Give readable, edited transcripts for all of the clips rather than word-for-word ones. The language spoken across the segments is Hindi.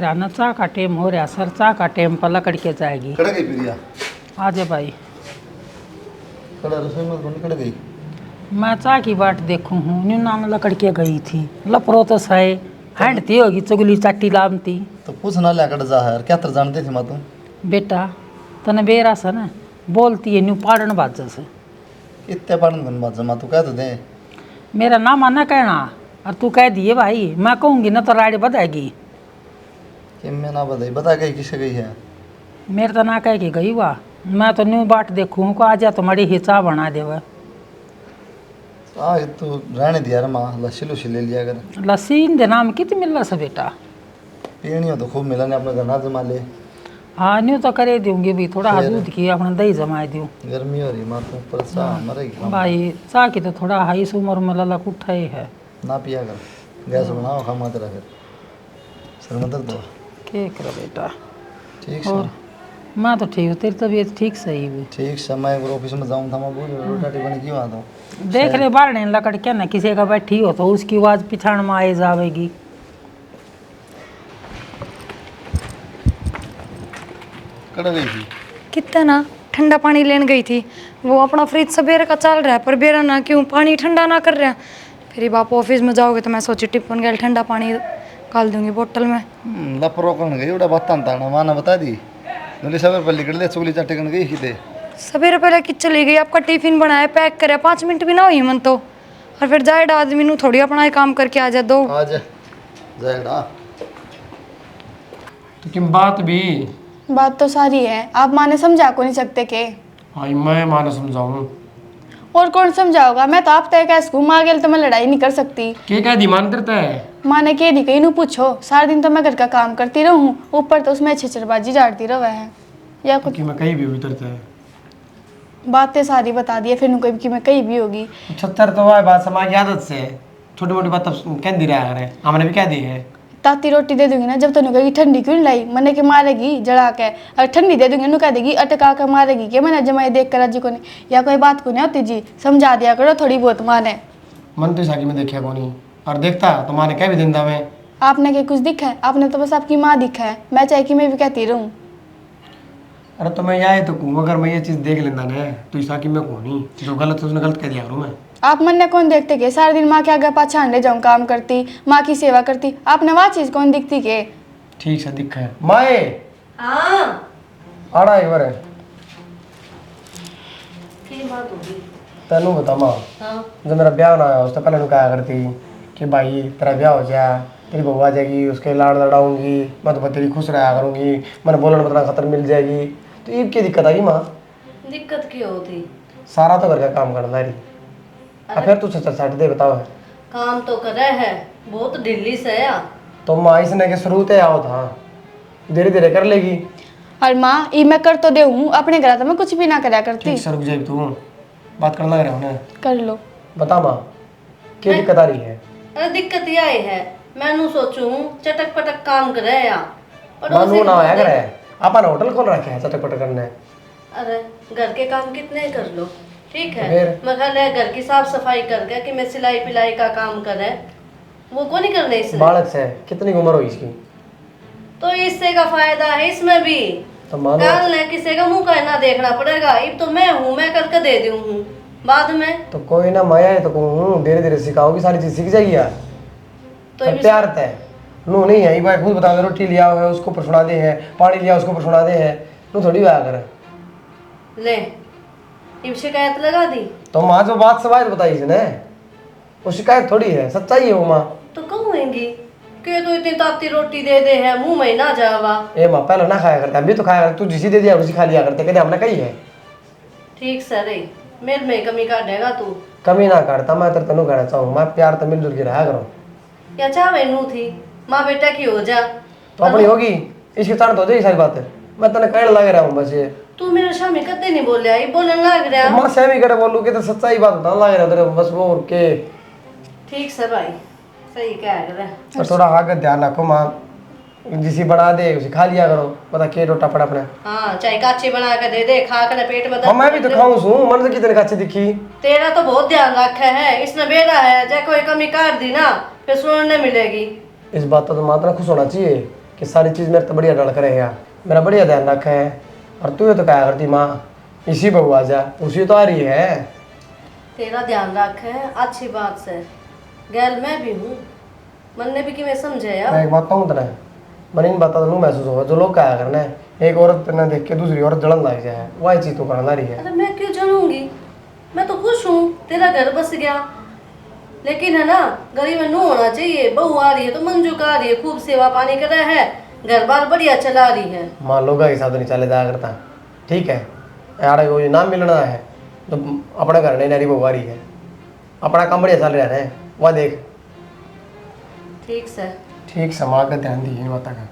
मेरा न चाह का टेम हो रहा सर, चाह का टेम पर लकड़ के जाएगी। कड़ गई प्रिया? आ जा भाई। कड़ा रसोई में कौन कड़ गई? मैं चाह की बाट देखूँ हूँ, न्यू नाम लकड़ के गई थी। लपरो तो सही हैंडती होगी, चुगली चाटी लामती। तो पूछ ना लिया कड़ जा है क्या तर जानती थी माँ तुम? बेटा तने बेरा सा न बोलती है न्यू पाड़न बाजा से। इतने पढ़न कौन बात जमा तू कह तो दे। मेरा नाम आना कहना और तू कह दिए भाई, मैं कहूँगी ना तो राइड बताएगी। कि मैं ना बताई, बता गई किसे गई है? मेरे तो ना कह के गई वाह, मैं तो न्यू बाट देखूँ को आ जा तुम्हारी हिचा बना देवा। तू रहने दिया रे माँ, लस्सी लुस्सी ले लिया कर। लस्सी इन दिना में कितनी मिल रहा से बेटा? पीनी हो तो खूब मिला ने अपने घर ना जमा ले। हाँ न्यू तो करे दूंगी भी, थोड़ा फिर? दूध की अपना दही जमा दूँ। गर्मी हो रही माँ तू परेशान मरेगी। भाई चाह की तो थोड़ा हाई उम्र में ललक उठा ही है। ना पिया कर, गैस बनाओ खा मत रहा फिर सर मत दो। क्या करो बेटा। ठीक और है मैं तो ठीक हूँ, तेरी तबीयत ठीक सही हुई। ठीक समय ऑफिस में जाऊँ था मैं बोल रोटी बनी क्यों आता हूँ। देख रहे बारने लकड़ क्या ना किसी का बैठी हो तो उसकी आवाज पिछाड़ में आए जावेगी। कड़ गई थी? कितना ना ठंडा पानी लेने गई थी। वो अपना फ्रिज सवेरे का चल रहा है पर बेरा ना क्यों पानी ठंडा ना कर रहा। फिर बाप ऑफिस में जाओगे तो मैं सोची टिफिन गया ठंडा पानी डाल दूंगी बोतल में। लपरो कौन गई उड़ा बत्तान ताना माँ ने बता दी। नली सवेर पर निकल ले चुगली चाटे कन गई किते? सवेरे पहले कि चली गई, आपका टिफिन बनाया पैक करे 5 मिनट भी ना हुई मन तो। और फिर जाए आदमी नू थोड़ी अपना ही काम करके आ जा दो। आ जा जाएगा तो किम बात भी? बात तो सारी है, आप माँ ने समझा को नहीं सकते के? हाँ मैं मानो समझाऊं। और कौन समझाओगा? मैं तो आप तय कह सकूँ, माँ गेल तो मैं लड़ाई नहीं कर सकती। के कह दी मान करता है? माँ ने कह दी कहीं नू पूछो, सारा दिन तो मैं घर का काम करती रहूँ, ऊपर तो उसमें छिचरबाजी झाड़ती रहे है या कुछ। कि मैं कहीं भी उतरता है। बातें सारी बता दी फिर नू कभी कि मैं कहीं भी होगी। 76 तो वह बात समाज की आदत से छोटी मोटी बात तब कह दी रहा है, हमने भी कह दी है। ताती रोटी दे दूंगी ना, जब तक कहेगी ठंडी क्यों नहीं लाई, मैंने के मारेगी जला के। और ठंडी दे दूंगी नू कह देगी अटका के मारेगी कि मैंने जमाई देख कर जी को नहीं, या कोई बात को नहीं होती जी, समझा दिया करो थोड़ी बहुत माँ ने। मन तो साकी में देखा को नहीं और देखता तो माँ ने कह भी देता मैं। आपने क्या कुछ दिखा है? आपने तो बस आपकी माँ दिखा है, मैं चाहे कि मैं भी कहती रहूँ। अरे तो मैं यहाँ तो कहूँ अगर मैं ये चीज़ देख लेता ना तो साकी में को नहीं जो गलत है उसने गलत कह दिया करूँ मैं। आप मन ने कौन देखते के? सारा दिन माँ के आगे पाछे अंडे जाऊँ काम करती, माँ की सेवा करती, आपने वह चीज़ कौन दिखती के? ठीक से दिखा है माए। हाँ आड़ा एक बार की बात होगी? तेनू बता माँ, जब मेरा ब्याह ना आया उससे पहले कहा करती कि भाई तेरा ब्याह हो जाए, तेरी बहू आ जाएगी, उसके लाड़ लड़ाऊंगी, मैं तो तेरी खुश रहा करूंगी, मैंने बोलने में खतर मिल जाएगी। तो ईब की दिक्कत आई माँ? दिक्कत क्यों होती? सारा तो घर का काम करना रही। अब फिर तू सच दे बताओ है। काम तो करे है बहुत ढीली से है। तो माँ इसने के शुरू से आओ था, धीरे धीरे कर लेगी। और माँ ये मैं कर तो दे हूँ, अपने घर तो मैं कुछ भी ना करा करती। ठीक से रुक जाए तू, बात करना लग रहा हूँ ना। कर लो। बता माँ क्या दिक्कत आ रही है? अरे दिक्कत ये आई है, मैनू सोचूं चटक पटक काम करे या मानू ना आया करे, अपन होटल खोल रखे है चटक पटक करने। अरे घर के काम कितने कर लो, ठीक है। फिर? मैं कल घर की साफ सफाई करके कि मैं सिलाई पिलाई का काम करे, वो को नहीं करने इसने। बालक से कितनी उम्र होगी इसकी? तो इससे का फायदा है इसमें भी। तो मानो कल ने किसी का मुंह कहना देखना पड़ेगा। अब तो मैं हूँ, मैं करके दे दूँ हूँ बाद में। तो कोई ना माया है तो कहूँ धीरे धीरे सिखाओगी, सारी चीज सीख जाएगी यार। तो तो प्यार तय नू नहीं है भाई, खुद बता दे रोटी लिया है उसको पर सुना दे है, पानी लिया उसको पर सुना दे है, नू थोड़ी आया करे। ले अब शिकायत लगा दी तो माँ जो बात सवाल बताई इसने वो शिकायत थोड़ी है, सच्चाई है वो माँ। तो कहूँगी कि तो इतनी ताती रोटी दे दे है, मुंह में ना जावा। ए माँ पहले ना खाया करते, अभी तो खाया करते, तू जिसी दे दिया उसी खा लिया करते, कहते हमने कही है। ठीक सर मेरे में कमी काटेगा तू? कमी ना करता, मैं तेरे तेनू कहना चाहूँ, मैं प्यार तो मिलजुल के रहा करो। क्या चाहे नू थी माँ बेटा की हो जा तो अपनी होगी इसके कारण तो हो जाएगी सारी बातें। मैं तेने कहने लग रहा हूँ बस ये। तू मेरे सामने कदे नहीं बोलिया, ये बोलने लग रहा। माँ सहमी करे बोलू कि तो सच्चाई बात बताने लग रहा तेरे बस वो और के। ठीक सर भाई सही कह रहा है। और थोड़ा आगे ध्यान रखो माँ, जिसी बना दे उसे खा लिया करो, पता के रोटा पड़ा अपने। हाँ चाहे काची बना के दे दे, खा कर पेट में हाँ मैं भी तो खाऊं सू, मन से कितने काची दिखी। तेरा तो बहुत ध्यान रखा है, इसने बेड़ा है, चाहे कोई कमी काट दी ना फिर सुनने मिलेगी। इस बात तो मात्र खुश होना चाहिए कि सारी चीज़ मेरे तो बढ़िया डल करे यार, मेरा बढ़िया ध्यान रखे है। और तू ये तो क्या करती माँ, इसी बहू आ जा, उसी तो आ रही है। तेरा ध्यान रख है अच्छी बात से, गैल मैं भी हूँ, मन ने भी कि मैं समझे यार। मैं एक बात कहूँ तेरा, मन इन बात तो महसूस होगा जो लोग क्या करना है, एक औरत ने देख के दूसरी औरत जलन लग जाए, वही चीज़ तो करना रही है। अरे मैं क्यों जलूंगी, मैं तो खुश हूँ तेरा घर बस गया। लेकिन है ना, गरीब में नू होना चाहिए, बहू आ रही है तो मन झुका रही है, खूब सेवा पानी कर रहा है, घर बार बढ़िया चला रही है। माँ लोग के साथ नहीं चले जाया करता, ठीक है यार, वो नाम मिलना है तो अपने घर नहीं नारी बहू आ रही है, अपना काम बढ़िया चल रहा है, वह देख। ठीक से ठीक संभाल कर ध्यान दी माता का।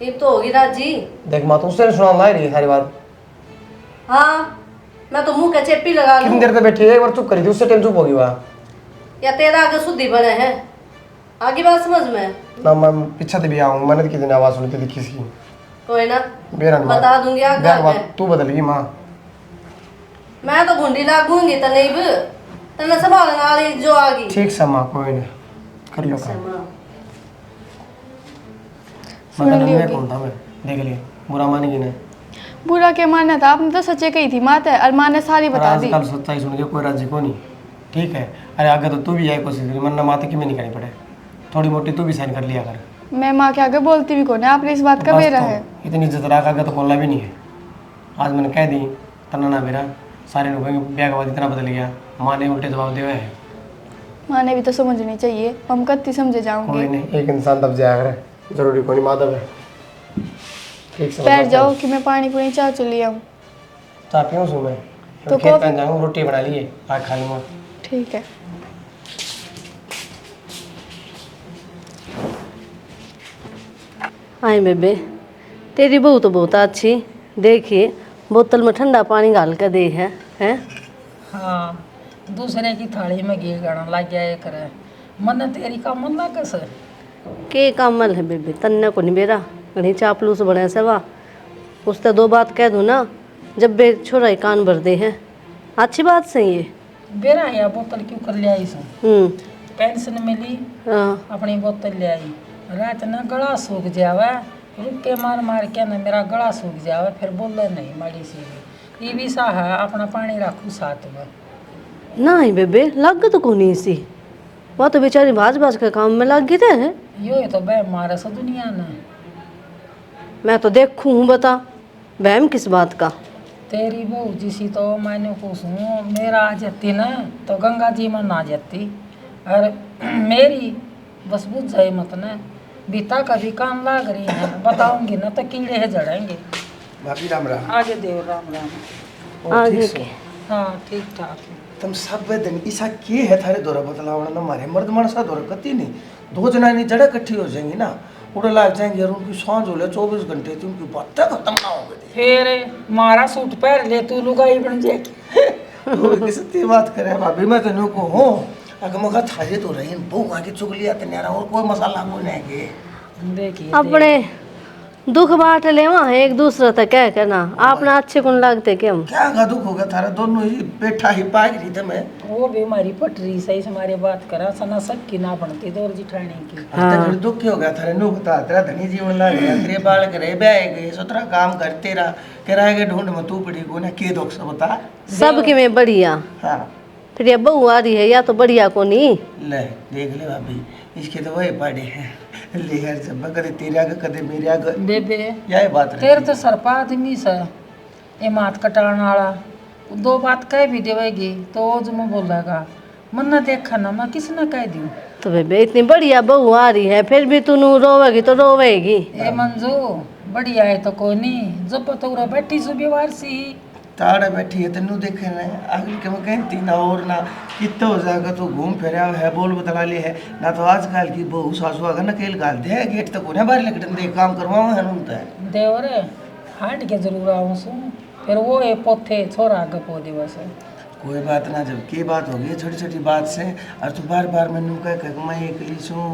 ये तो होगी राजी। देख माँ, तुझसे सुना ला रही है सारी बात। हाँ, मैं तो मुंह का चेपी लगा कितनी लूं। देर तक बैठी है, एक बार चुप करी थी, उससे टाइम चुप होगी वहाँ। या तेरा आगे शुद्धि बने हैं, आगे बात समझ में। ना मैं पीछे से भी आऊँ, मैंने तो किसी ने आवाज़ सुनी थी किसी की। कोई ना, बेरन बता दूंगी आगे बात तू बदल गई माँ। मैं तो गुंडी लागूंगी तने भी, तने संभालने वाली जो आगी। ठीक से माँ, कोई नहीं कर लो काम। मतलब मैं कौन था, मैं देख लिया, बुरा मानेगी ना। बुरा क्या मानना था, आपने तो सच्चे कही थी माता, और माँ ने सारी पर बता दी। आजकल सच्चाई सुन के कोई राजी को नहीं, ठीक है। अरे आगे तो तू भी यही कोशिश करी, वरना माता की में नहीं करनी पड़े, थोड़ी मोटी तू भी साइन कर लिया कर। मैं माँ के आगे बोलती भी कौन है, आपने इस बात का बस बेरा तो, है। इतनी इज्जत रख आगे तो बोलना भी नहीं है। आज मैंने कह दी तना ना मेरा, सारे लोग कहेंगे ब्याह के बाद इतना बदल गया, माँ ने उल्टे जवाब दिए है। माँ ने भी तो समझनी चाहिए, हम कत्ती समझे कोई जाऊंगे। नहीं, एक इंसान दब जाया करे, जरूरी कोई नहीं माधव है। ठीक से बैठ जाओ कि मैं पानी पूरी चाह चली आऊँ। चाह पीऊँ सो मैं, तो खेत कॉफी- पे जाऊँ, रोटी बना लिए आज खा लूँगा। ठीक है। आई बेबे, तेरी बहू तो बहुत अच्छी, देखिए बोतल में ठंडा पानी डाल कर दे है, हैं? हाँ, दूसरे की थाली में घी गड़न लग गया एक रहे, मन तेरी का मन ना कैसे। के कामल है बेबे, तन्ने को नहीं बेरा घनी चापलूस बने सेवा। उससे दो बात कह दूँ ना, जब बे छोरा ही कान भर दे हैं, अच्छी बात सही है। बेरा या बोतल क्यों कर ले आई सो, पेंशन मिली हाँ, अपनी बोतल ले आई, रात ना गला सूख जावे, रुक के मार मार के ना मेरा गला सूख जावे, फिर बोले नहीं माड़ी सी भी। ये भी सा है, अपना पानी रखू साथ में। नहीं बेबे लग तो को नहीं सी, वह तो बेचारी भाज भाज के काम में लग गई थे। यो तो बह मारे सा दुनिया ने। मैं तो देखूँ बता, बहम किस बात का। तेरी बहू जिसी तो मैंने पूछूँ, मेरा आ जाती ना तो गंगा जी में ना जाती, और मेरी बस बुझ जाए मत ना, बीता कभी कान लाग रही है, बताऊंगी ना तो कीड़े है जड़ेंगे। भाभी राम राम। आगे देव राम राम। आगे के हाँ ठीक ठाक है। तुम सब दिन ऐसा के है थारे दौरा बदलावना ना, मारे मर्द मानसा दौरा कती नहीं, दो जनानी जड़ा इकट्ठी हो जाएंगी ना, उड़ा लाग जाएंगे और उनकी सांझ हो ले 24 घंटे तो उनकी बातें खत्म ना होगी। फिर मारा सूट पहन ले तू लुगाई बन जाएगी। वो किसती बात करे भाभी, मैं तेनों को हूँ अगर मगा थाजे तो रही बहु आगे चुगलिया तन्यारा और कोई मसाला को नहीं के। देखिए अपने दुख बांट ले वहाँ एक दूसरे तक क्या करना, अपना अच्छे कौन लगते कि हम क्या का दुख होगा थारा दोनों ही बैठा ही पाग रही थे मैं। वो भी हमारी पटरी सही से हमारी बात करा, सना सबकी ना बनती दौर जिठाने की। हाँ। फिर दुख हो गया थारे नु बता, तेरा धनी जीवन ला गया, तेरे बाल करे ब्याह गए, सोतरा काम करते रहा, किराए के ढूंढ में तू पड़ी को ना के दुख से बता। सबके में बढ़िया। हाँ फिर ये बहू आ रही है या तो बढ़िया को नहीं। ले देख ले भाभी, इसके तो वही पाड़े हैं ले यार, जब कदे तेरे आगे कदे मेरे आगे, बेबे यही बात तेरे तो सरपा आदमी सा, ये मात कटाण वाला, दो बात कह भी देवेगी तो वो जो मैं बोलेगा, मन ना देखा ना मैं किस ना कह दूँ। तो बेबे इतनी बढ़िया बहू आ रही है, फिर भी तू नू रोवेगी तो रोवेगी। ए मंजू बढ़िया है तो कोई नहीं, जब पतौरा बैठी सु व्यवहार सी ताड़ा बैठी है तेनू देखे ना, अगली के मैं कहती ना और ना कितना हो जाएगा तो घूम फिर है बोल बतला ले है ना, तो आजकल की बहू सासू अगर नकेल गाल दे गेट तक उन्हें बाहर लेकर दे काम करवाओ है ना देवर हाट के जरूर आऊँ सु, फिर वो ए पोथे छोरा गपो दिवस। कोई बात ना, जब की बात होगी छोटी छोटी बात से, और तू बार बार मैनू कह मैं अकेली छूँ,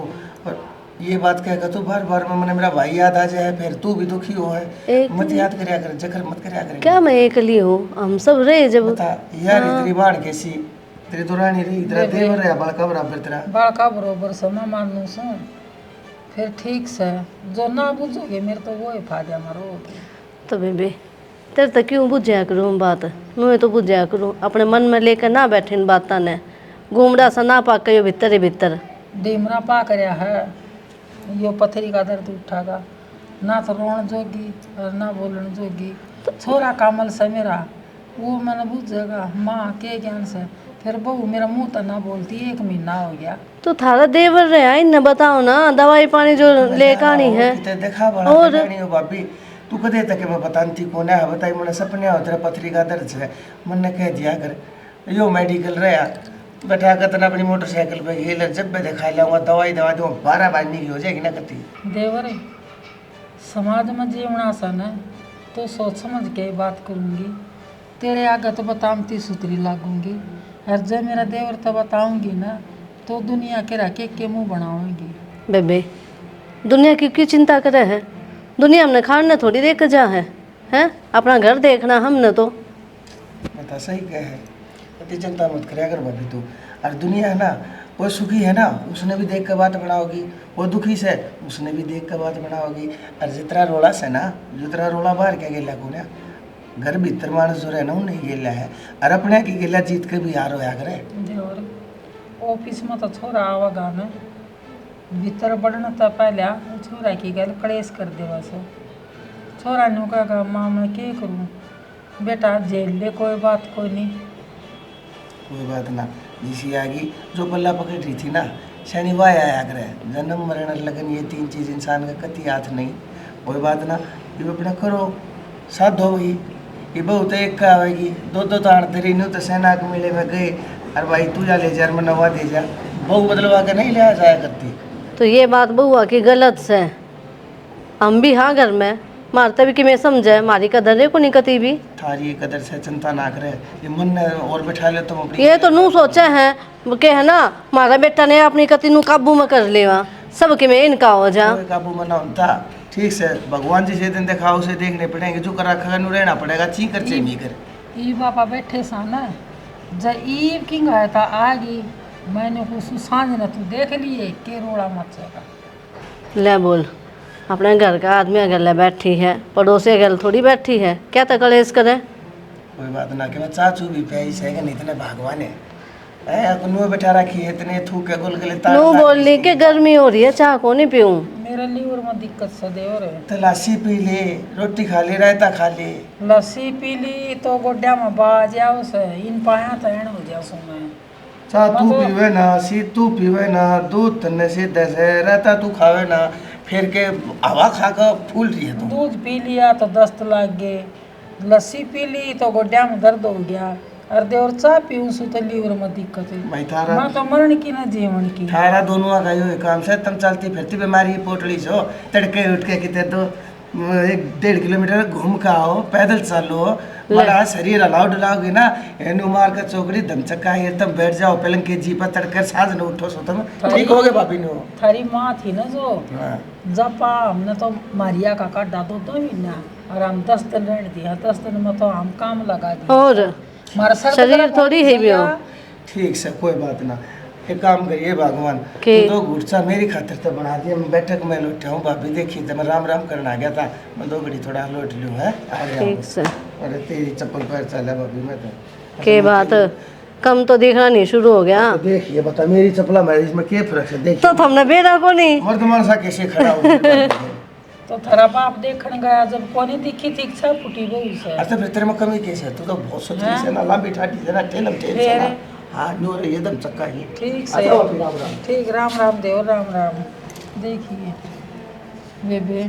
और ये बात कहेगा तो बार बार में मैंने मेरा भाई याद आ जाए, फिर तू भी दुखी हो है, मत याद करया कर, जखर मत करया कर। क्या मैं अकेली हूँ, हम सब रहे जब। बता यार तेरी बाण कैसी, तेरी दुरानी रही, तेरा देवर है बड़का बराबर तेरा। बड़का बरोबर समा मानू सु, फिर ठीक से जो ना बुझोगे मेरे तो वो ही फायदा मारोगे। तो बेबे तेरे तो क्यों बुझाया करूँ बात, मैं तो बुझाया करूँ अपने मन में लेकर ना बैठे इन बातों ने, घूमड़ा सा ना पाक यो भीतर ही भीतर। डीमरा पा करया है, यो पथरी का दर्द उठागा, ना तो रोन जोगी और ना बोलन जोगी। छोरा कामल से मेरा वो मैंने बुझेगा माँ के ज्ञान से। फिर बहू मेरा मुंह तो ना बोलती, 1 महीना हो गया। तो थारा देवर रहे इन बताओ ना, दवाई पानी जो लेकर आनी है। किते देखा बड़ा और? नहीं हो भाभी, तू कदे तक मैं बताती कौन है बताई, मैंने सपने हो तेरा पथरी का दर्द है, मैंने कह दिया कर यो मेडिकल रहा बैठा कर तना अपनी मोटरसाइकिल पे हिल जब मैं दिखा लाऊंगा दवाई दवा दूँ 12 बाजने की हो जाएगी ना करती। देवर समाज में जीवना सन है तो सोच समझ के बात करूँगी, तेरे आगे तो बतामती सुतरी लागूंगी, और जब मेरा देवर तो बताऊंगी ना तो दुनिया के रखे के मुंह बनाऊंगी। बेबे दुनिया की क्यों चिंता करे है, दुनिया हमने खाने थोड़ी देख जा है, हैं अपना घर देखना हमने तो। बता सही कह है, इतनी चिंता मत करे कर भाभी तू। और दुनिया है ना वो सुखी है ना उसने भी देख कर बात बनाओगी, वो दुखी से उसने भी देख कर बात बनाओगी। और जितना रोला से ना जितना रोला बाहर क्या गेला को ना घर भीतर मानस जो रहे ना उन्हें गेला है, और अपने की गेला जीत के भी यार होया करे। देवर ऑफिस में तो छोरा आवागा में भीतर बढ़ना तो पहले छोरा की गल कलेश कर दे बस। छोरा ने कहा माँ मैं क्या करूँ, बेटा जेल ले कोई बात कोई नहीं। कोई बात ना, जिसी आगी जो पल्ला पकड़ रही थी ना शनिवार आया करे, जन्म मरण लगन ये 3 चीज इंसान का कति हाथ नहीं। कोई बात ना, ये अपना करो साध होगी, ये बहुत एक का आवेगी, 2 ताड़ तेरी न्यू तो सेना के मेले में गए, और भाई तू जा ले जा मनवा दे जा, बहु बदलवा के नहीं ले जाया करती। तो ये बात बहुआ की गलत से, हम भी हाँ घर में मारते भी कि मैं समझे हमारी कदर है को नहीं कती भी। थारी कदर से चिंता ना करे, ये मन ने और बैठा ले तुम अपनी। ये तो नू सोचा है के है ना हमारा बेटा ने अपनी कती नू काबू में कर लेवा, सब के में इनका हो जा। कोई काबू में ना होता, ठीक से भगवान जी से दिन देखा उसे देखने पड़ेंगे, जो करा खगा नू रहना पड़ेगा, ची कर चाहिए कर। ई बापा बैठे सा ना जब ईब किंग आया था आगी मैंने कुछ सांझ न तू देख लिए के रोड़ा मचेगा। ले बोल अपने घर का आदमी अगर बैठी है, पड़ोसी अगर थोड़ी बैठी है, क्या तक कलेश करे। कोई बात ना कि मैं चाचू भी पैस है कि नहीं, इतने भगवान है नुआ बैठा रखी है, इतने थूक के गोल गले तार नू बोलनी कि गर्मी हो रही है चाह को नहीं पीऊँ। मेरे लीवर में दिक्कत से देवर है। तो लस्सी पी ले, रोटी खा ले, रायता खा ले। लस्सी पी ली तो गोड्या में बाज जाओ से इन पाया तो एण हो जाओ सो मैं। चा तू पीवे ना, सी तू पीवे ना, दूध तन्ने से दस है, रायता तू खावे ना, फिर के हवा खा कर फूल रही है तू। दूध पी लिया तो दस्त लग गए, लस्सी पी ली तो गोड्या में दर्द हो गया, और देवर चाय पीऊँ सो तो लीवर में दिक्कत है। भाई थारा मैं तो मरण की ना जीवन की। थारा दोनों का यो काम से तुम चलती फिरती बीमारी पोटली सो, तड़के उठ के कितने तो 1.5 किलोमीटर घूम के आओ, पैदल चलो, बड़ा शरीर अलाउ डलाओगे ना, एनु मार कर चौकड़ी धमचक्का है तुम बैठ जाओ पलंग के जी पर तड़कर साँझ न उठो सो तुम ठीक हो गए भाभी नो। थारी माँ थी ना जो हाँ। जपा हमने तो मारिया का काटा 2 महीना, और हम 10 दिन रहने दिया, 10 दिन में तो हम काम लगा दिया। और हमारा सर शरीर थोड़ी है भी हो। ठीक से कोई बात ना, एक काम करिए भगवान के? तो 2 घुटसा मेरी खातिर तो बना दिया, मैं बैठक में लौटा हूँ, भाभी देखी तो मैं राम राम करना आ गया था, मैं 2 घड़ी थोड़ा लौट लूँ है आ गया हूँ। ठीक से अरे तेरी चप्पल पैर चला भाभी मैं तो के बात कम तो दिखना नहीं शुरू हो गया। तो देखिए बता मेरी चप्पला मेरी इसमें क्या फर्क है, देख तो हमने बेरा को नहीं मर्द मानसा कैसे खड़ा हो। तो थारा बाप देखने गया जब कोनी दिखी थी इच्छा फूटी गई से। अच्छा फिर तेरे में कमी कैसे है, तू तो बहुत सोचती है ना, लंबी ठाटी है ना, ठेलम ठेल से ना, हाँ नो रे एकदम चक्का ही ठीक से अच्छा भाभी राम राम। ठीक राम राम देव राम राम। देखिए बेबे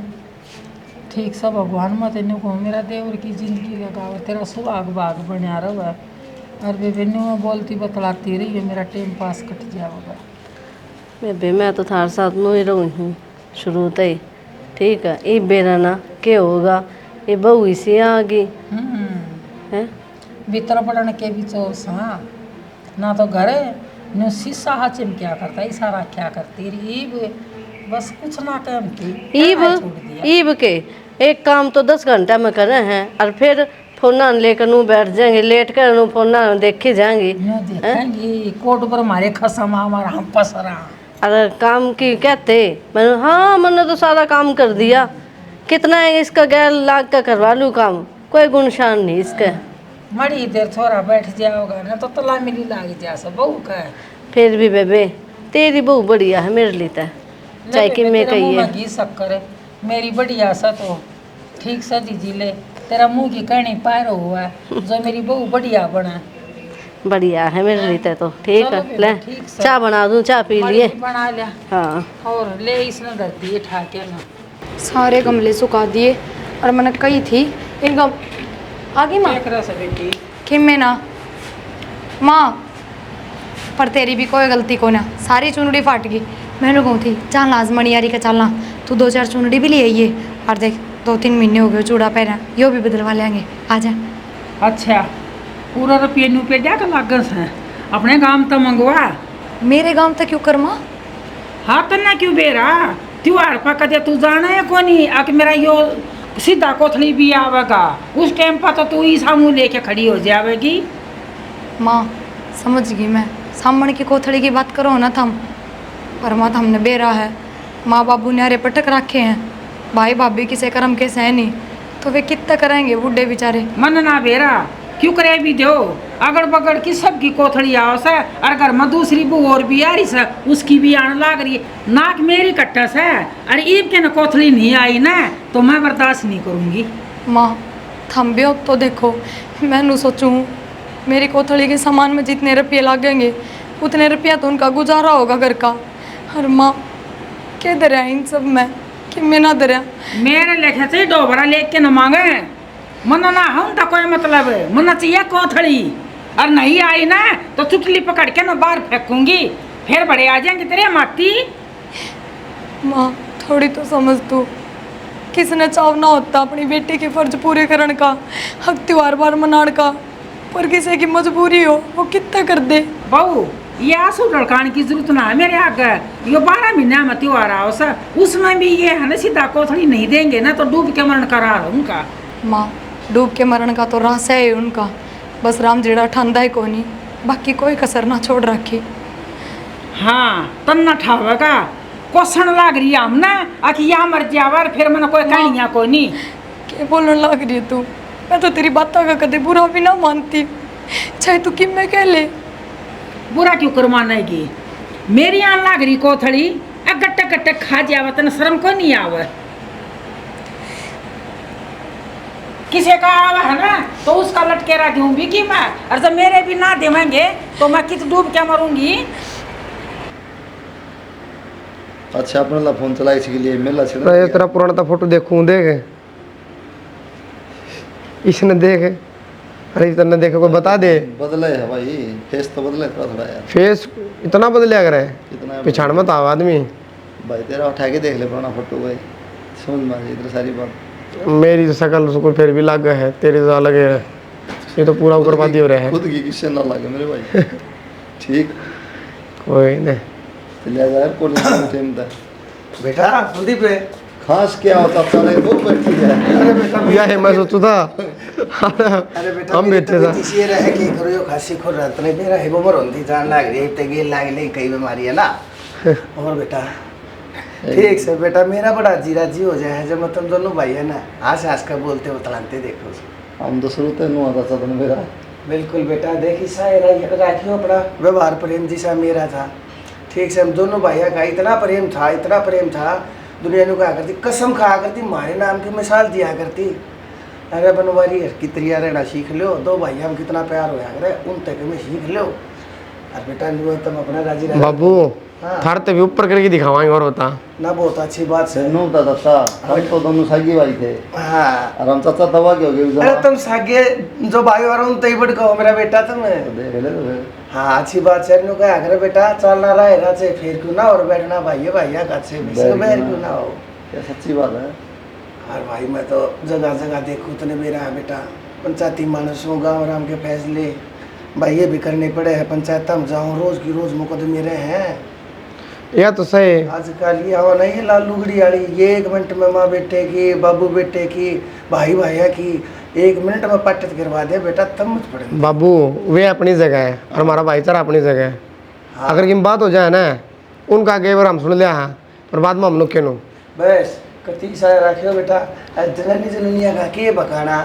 ठीक से भगवान मत इन को मेरा देवर की जिंदगी लगाओ, तेरा सुहाग बाग बना रहा, और बेबे न्यू बोलती बतलाती रही है, मेरा टाइम पास कट जाएगा। बेबे मैं तो थार साथ नो ही रही हूँ शुरू से ही, ठीक है ये बेरा ना क्या होगा, ये बहू इसी आ गई है। भीतर पड़ने के भी चोस हाँ ना तो घरे नु शीशा हाचिम क्या करता इशारा क्या करती रही ईब बस कुछ ना कहती ईब के एक काम तो 10 घंटा में करे हैं, और फिर फोन लेकर नू बैठ जाएंगे, लेट कर नू फोन देखे जाएंगे। न्यू देखेंगी कोट पर हमारे खसम हमारा हम पसरा अगर काम की कहते मैंने हाँ मैंने तो सारा काम कर दिया, कितना है इसका, 11 लाख का करवा लूँ काम, कोई गुणशान नहीं इसका। मड़ी देर थोड़ा बैठ जाओगा ना तो तला मिली लाग जा सब बहू का है। फिर भी बेबे तेरी बहू बढ़िया है मेरे लिए तो, चाहे कि मैं कही है। घी शक्कर है मेरी बढ़िया सा तो ठीक सा दीजी ले, तेरा मुंह की कहनी पैरो हुआ है जो मेरी बहू बढ़िया बना। बढ़िया है मेरे लिए तो ठीक चलो है। बेबे, ले ठीक से। चाय बना दूँ, चाय पी लिए। बना लिया हाँ और ले इसने धरती उठा के ना। सारे गमले सुखा दिए और मैंने कही थी इन गम आगे माँ देख रहा से बेटी कि मैं ना माँ पर तेरी भी कोई गलती को ना, सारी चुनड़ी फाट गई। मैंने कहूँ थी चल आज मणियारी का चलना, तू 2-4 चुनड़ी भी ले आइए। और देख 2-3 महीने हो गए चूड़ा पहना, यो भी बदलवा लेंगे आ जा। अच्छा पूरा रुपये नू पे जाकर लागस है अपने गांव तो मंगवा। मेरे गांव तक क्यों कर माँ? हाँ तो ना क्यों बेरा त्योहार पर कदे तू जाना है कोनी आके मेरा यो सीधा कोथली भी आवेगा, उस टाइम पर तो तू ही सामू लेके खड़ी हो जाएगी। माँ समझ गई मैं, सामने की कोथड़ी की बात करो ना थम, पर माँ हमने बेरा है, माँ बाबू ने अरे पटक रखे हैं, भाई भाभी किसे कर्म के सह नहीं, तो वे कितना करेंगे बूढ़े बेचारे। मन ना बेरा क्यों करे भी दो, अगड़ बगड़ की सबकी कोथड़ी आओ से, और घर में दूसरी बू और भी आ रही से उसकी भी आने लाग रही, नाक मेरी कट्टा से, अरे ईब के न कोथड़ी नहीं आई ना तो मैं बर्दाश्त नहीं करूँगी। माँ थम भी हो तो देखो, मैंने सोचूँ मेरी कोथड़ी के सामान में जितने रुपये लगेंगे उतने रुपया तो उनका गुजारा होगा घर का। और माँ क्या दरिया इन सब में कि मैं ना दरिया मेरे लेखे से डोबरा लेके न मांगे, मन ना हम तो कोई मतलब है, मन चाहिए कोथड़ी, और नहीं आई ना तो चुटली पकड़ के ना बाहर फेंकूंगी, फिर बड़े आ जाएंगे तेरे माती। माँ थोड़ी तो समझ तू, किसने चाव ना होता अपनी बेटी के फर्ज पूरे करने का, हक त्योहार बार मनाने का, पर किसी की मजबूरी हो वो कितना कर दे। बहू ये आंसू लड़काने की जरूरत ना है मेरे आगे, ये 12 महीना में त्योहार आओ सर, उसमें भी ये है ना सीधा कोथड़ी नहीं देंगे ना तो डूब के मरण करा उनका। माँ डूब के मरण का तो रास्ता है उनका, बस राम जेड़ा ठंडा है कोनी, बाकी कोई कसर ना छोड़ रखी। हाँ तन्ना ठावेगा कोसण लाग रही हम ना आखि या मर जावर फिर मन कोई कहानियाँ कोई नहीं। क्या बोलने लग रही है तू? मैं तो तेरी बातों का कदे बुरा भी ना मानती, चाहे तू किम में कह ले। बुरा क्यों कर मानेगी, मेरी आन लाग रही कोथड़ी गट्टे गट्टे खा जावा तन शर्म को नहीं आवे, किसी का आवा है ना तो उसका लटके रखूंगी कि मैं, और जब मेरे भी ना देवेंगे तो मैं कित डूब के मरूंगी। अच्छा अपने ला फोन चला इसके लिए मेला छिड़ ये तेरा पुराना था फोटो देखूं, देख इसने देख, अरे इतना देखे कोई बता दे। बदले है भाई, फेस तो बदले थोड़ा थोड़ा यार, फेस इतना बदलिया करे, कितना पिछाड़ मत आवा आदमी। भाई तेरा उठा के देख ले पुराना फोटो भाई, समझ में आ जाए इधर सारी बात। मेरी तो शकल उसको फिर भी लग है, तेरी तो अलग है, ये तो पूरा उग्रवादी हो रहा है। खुद की किससे ना लगे मेरे भाई। ठीक कोई नहीं चलिए यार कॉलेज में टाइम था बेटा, संदीप रे खास क्या होता सारे वो बैठी है। अरे बेटा भैया है, मैं सोचू था अरे बेटा हम बैठे था किसी रहे कि करो यो खासी खोर रात ने मेरा है बमर होती जान लाग रही ते गेल लाग ले कई बीमारी है ना। और बेटा ठीक से बेटा मेरा बड़ा जीरा जी हो जाए जब मैं तुम दोनों भाई है ना आस आस का बोलते बतलाते देखो। हम तो शुरू से नु आता सदन मेरा। बिल्कुल बेटा देखी सायरा राखियो अपना व्यवहार प्रेम जैसा मेरा था। ठीक से हम दोनों भाइयों का इतना प्रेम था दुनिया ने कहा करती कसम खाया करती हमारे नाम की मिसाल दिया करती। अरे बनवारी की तरिया रहना सीख लो, दो भाई हम कितना प्यार होया करे उन तक में सीख लो। और बेटा तुम अपना राजी रह बाबू, हाँ। थार ते भी ऊपर करके दिखावाएंगे और होता ना, बहुत अच्छी बात से। नु दादा हम तो दोनों सागी भाई थे। हाँ और हम चाचा दवा के हो गए। अरे तुम सागे जो भाई और उन तई बड़ कहो मेरा बेटा तुम। देख ले तो फिर हाँ अच्छी बात है। नु कहा करे बेटा चलना रहेगा से फिर क्यों ना, और बैठना भाई भैया का से बैर क्यों ना हो। क्या सच्ची बात है। और भाई मैं तो जगह जगह देखूँ तो मेरा है बेटा पंचायती मानसों गाँव राम के फैसले भाई ये भी करने पड़े हैं। पंचायत में जाऊँ रोज की रोज मुकदमे रहे हैं। या तो सही आजकल ये हवा नहीं है लाल लुगड़ी वाली, ये 1 मिनट में माँ बेटे की बाबू बेटे की भाई भैया की 1 मिनट में पट्ट करवा दे बेटा तब मुझ पड़े। बाबू वे अपनी जगह है और हमारा भाईचारा अपनी जगह है। हाँ। अगर की बात हो जाए ना उनका गए बार हम सुन लिया हाँ पर बाद में हम लोग क्यों बस कति सारे रखियो बेटा जनानी जनानिया का के बकाना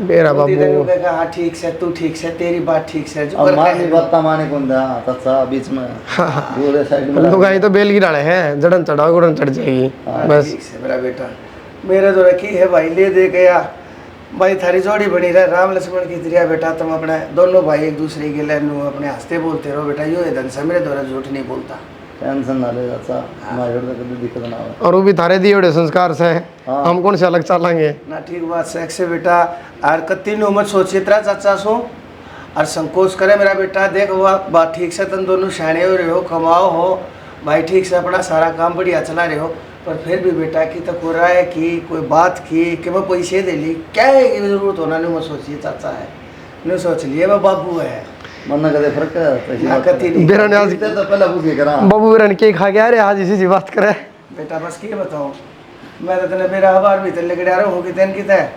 मेरा बाबू तेरे कहा हाँ ठीक से तू ठीक से तेरी बात ठीक से जो अब कर मानी बात माने कौन दा तत्सा बीच में दूसरे साइड में लोग आई तो बेल की डाले हैं जड़न चढ़ाओ गुड़न चढ़ जाएगी बस ठीक से मेरा बेटा मेरे तो रखी है भाई ले दे गया भाई थारी जोड़ी बनी रहे राम लक्ष्मण की तरह बेटा तुम अपने दोनों भाई एक दूसरे के लिए अपने हंसते बोलते रहो बेटा यो धन से मेरे द्वारा झूठ नहीं बोलता टेंशन ना ले तत्सा हमारे घर कभी दिक्कत ना हो और वो भी थारे दिए बड़े संस्कार से हम कौन से अलग चलेंगे ना ठीक बात सेक्स से बेटा और कत्ती नो मत सोचिए तेरा चाचा सो और संकोच करे मेरा बेटा देख वो बात ठीक से तुम दोनों शाणे हो रहे हो कमाओ हो भाई ठीक से अपना सारा काम बढ़िया चला रहे हो पर फिर भी बेटा की तो कोई राय की कोई बात की कि मैं पैसे दे ली क्या है कि जरूरत होना नहीं मत सोचिए चाचा है नहीं सोच लिए मैं बाबू है मन कदे फर्क ना कत्ती नहीं बेरा ने आज तो पहले पूछे करा बाबू बेरा ने के खा गया रे आज इसी जी बात करे बेटा बस क्या बताऊँ मैं तो तेने मेरा हवार भी तेरे लेके आ रहा हूँ कि तेन की तय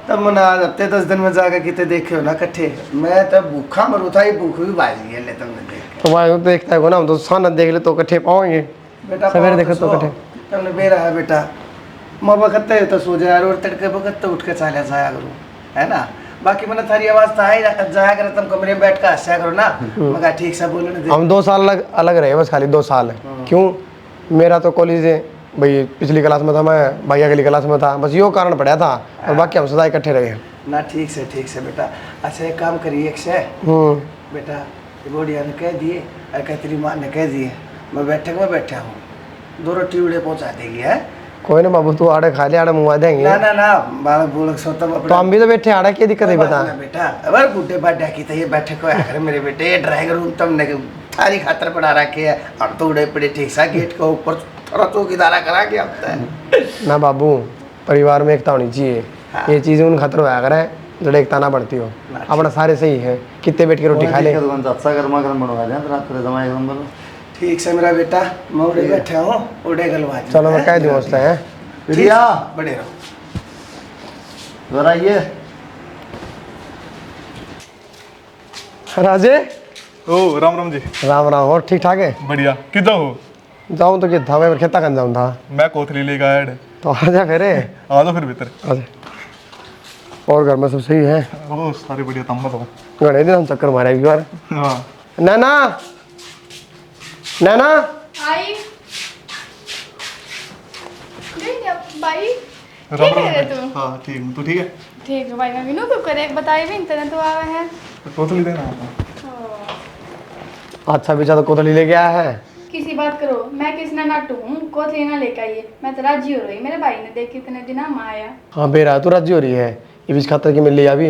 तब मैंने आज हफ्ते 10 दिन में जाकर कितने देखे हो ना कट्ठे मैं तब भूखा मरू था ये भूख भी बाजी है ले तुमने देख तो भाई देखता है ना हम तो साना देख ले तो इकट्ठे पाओगे बेटा सवेरे देखो तो कट्ठे तुमने बेरा है बेटा मैं वक्त तो सो जाए और तड़के वक्त तो उठ के चला जाया करूँ है ना बाकी मैंने थारी आवाज़ तो आई जाया कर तुम कमरे में बैठ कर हंसा करो ना मैं कहा ठीक से बोलने दे हम 2 साल अलग रहे बस खाली 2 साल क्यों मेरा तो कॉलेज है भाई पिछली क्लास में था मैं भैया अगली क्लास में था बस यो कारण पड़ा था और बाकी हम सदा इकट्ठे रहे ना ठीक से बेटा अच्छा एक काम करिए एक से बेटा बोडिया ने कह दिए और कह तेरी माँ ने कह दिए मैं बैठक में बैठा हूँ 2 रोटी उड़े पहुँचा देगी है कोई ना बाबू तू आड़े खा ले आड़े मुँह देंगे ना बालक बोलक सोता तो हम भी तो बैठे आड़ा क्या दिक्कत है बता बेटा अगर बुढ़े बाड्या की तो ये बैठक को आकर मेरे बेटे ड्राइंग रूम तुमने सारी खातर पड़ा रखे है हम तो उड़े पड़े ठीक सा गेट के ऊपर थोड़ा चौकीदारा करा के आता है ना बाबू परिवार में एकता होनी चाहिए ये चीज़ उन खतर होया करे जड़े एकता ना बढ़ती हो अपना सारे सही है कितने बैठ के रोटी खा ले अच्छा गर्मा गर्म बनवा दे रात को जमाए एकदम बोलो ठीक से मेरा बेटा मैं उड़े बैठा हूँ उड़े गलवा दूँ चलो मैं कह दूँ उससे हैं प्रिया बड़े रहो जरा ये राजे ओ राम राम जी राम राम और ठीक ठाक है बढ़िया कितना हो जाऊँ तो क्या था मैं खेता कर जाऊँ था मैं कोथली लेकर आया है। तो आजा फिर आ दो फिर भीतर आजा और घर में सब सही है ओ सारे बढ़िया तम बताओ घने दिन हम चक्कर मारे एक बार हाँ नैना नैना आई भाई राम ठीक है रे राम तू हाँ ठीक हूँ तू ठीक है ठीक है भाई मैं भी नु करे बताई भी इतना तो आवे है कोथली देना अच्छा बेचा तो कोतली लेके आया है किसी बात करो मैं किसी ना नाटू हूँ कोथली ना लेकर आइए मैं तो राजी हो रही मेरे भाई ने देख इतने दिन हम आया हाँ बेरा तू राजी हो रही है ये बीच खातर की मिल ली अभी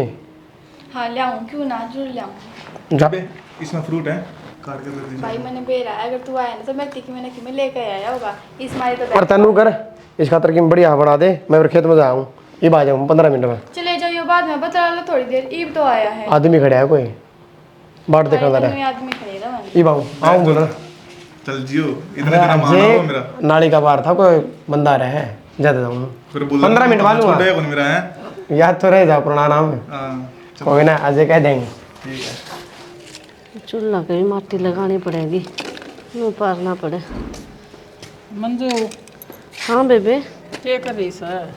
हाँ लाऊं क्यों ना जरूर लाऊं जा बे इसमें फ्रूट है काट कर दे भाई मैंने बेरा अगर तू आया ना तो मैं तिकी मैंने कि मैं लेकर आया होगा इस मारे तो पर तेनू कर इस खातर की बढ़िया बना दे मैं फिर खेत में जाऊँ ये आ जाऊँ 15 मिनट में चले जाइयो बाद में बता लो थोड़ी देर ईब तो आया है आदमी खड़ा है कोई बाट देखा भाई, रहा तुम आदमी खड़े रहो ये बाबू आऊँ बोल चल जियो इतने दिन माना हो मेरा नाली का बार था कोई बंदा रहे ज्यादा जाऊँ फिर बोल 15 मिनट बाद छोटा है कौन मेरा है याद तो रह जाओ पुराना नाम हाँ कोई ना अजय कह देंगे ठीक है चूल्हा के भी माटी लगानी पड़ेगी यूँ पारना पड़े मंजू हाँ बेबे क्या कर रही सर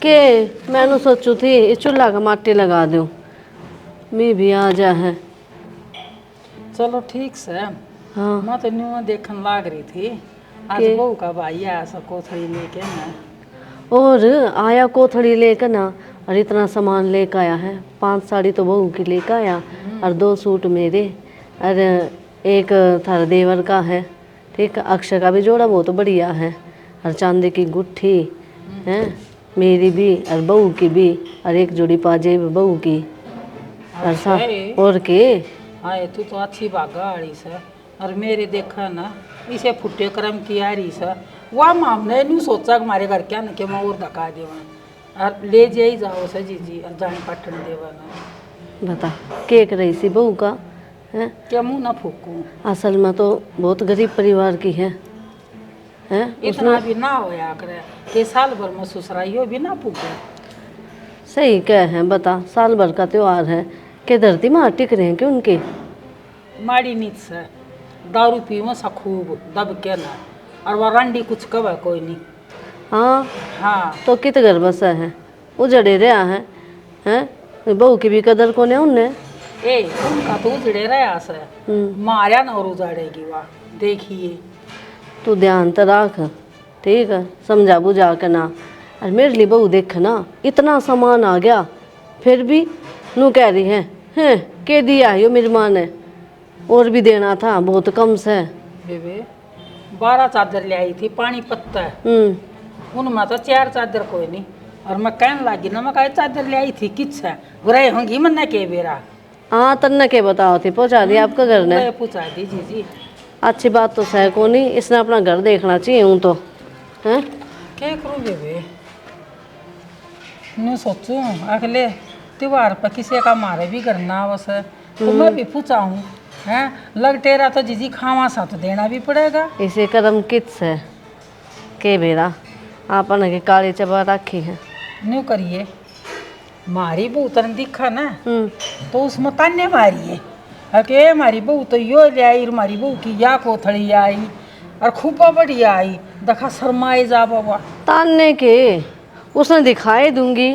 के मैंने सोचू थी इस चूल्हा का माटी लगा दूँ मी भी आ जा है चलो ठीक से हाँ मैं तो न्यू देखने लाग रही थी आज के? बहू का भाई आया सब कोथड़ी लेके ना और आया कोथड़ी लेकर ना और इतना सामान लेकर आया है 5 साड़ी तो बहू की लेकर आया और 2 सूट मेरे और एक थारा देवर का है ठीक अक्षय का भी जोड़ा बहुत बढ़िया है और चांदी की गुट्ठी है मेरी भी और बहू की भी और एक जोड़ी पाजेब बहू की और और के आए तू तो अच्छी भागा आ रही सर और मेरे देखा ना इसे फुटे क्रम की आ रही सर वह हमने नहीं सोचा कि हमारे घर क्या ना कि मैं और धका देवा और ले जाई जाओ सर जी और जाने पटन देवा ना बता केक रही सी बहू का है क्या मुँह ना फूकूँ असल में तो बहुत गरीब परिवार की है इतना भी ना होया करे कि साल भर में ससुराइयो भी ना पूछे सही क्या है बता साल भर का त्योहार है कि धरती में टिक रहे हैं कि उनके माड़ी नीत से दारू पी में सा खूब दब के ना, और वो रंडी कुछ कवे कोई नहीं। हाँ हाँ तो कित घर बसा है, उजड़े रहा है हैं, बहू की भी कदर कोने उनने। ए उनका तो उजड़े रहा से मारिया ना और उजाड़ेगी वाह, देखिए। तू ध्यान तो रख, ठीक है, समझा बुझा के ना। और मेरे लिए बहू देख ना, इतना सामान आ गया फिर भी नू कह रही है के दिया यो मेरी माँ ने, और भी देना था, बहुत कम से। बेबे 12 चादर ले आई थी पानी पत्ता, उनमें तो 4 चादर कोई नहीं। और मैं कहने लगी ना, मैं कहा चादर ले आई थी किस है बुराई होंगी मन के बेरा। हाँ तन्ने के बताओ थी, पहुँचा दिया आपका घर ने। पूछा दी जी। अच्छी बात तो सह को नहीं, इसने अपना घर देखना चाहिए हूँ तो हैं। क्या करूँ बेबे, मैं सोचूं अगले त्योहार पर किसी का मारे भी करना आवस है तो मैं भी पूछा हूँ हैं, लग टेरा तो जीजी खावा सा तो देना भी पड़ेगा। इसे कदम किस है के बेरा आपन के काले चबा रखी है। न्यू करिए मारी बहू तरन दिखा ना तो उसमें ताने मारी है अके हमारी बहू तो यो ले आई, हमारी बहू की या कोथड़ी आई और खूबा बढ़िया आई, देखा शर्माए जा बाबा। ताने के उसने दिखाई दूंगी,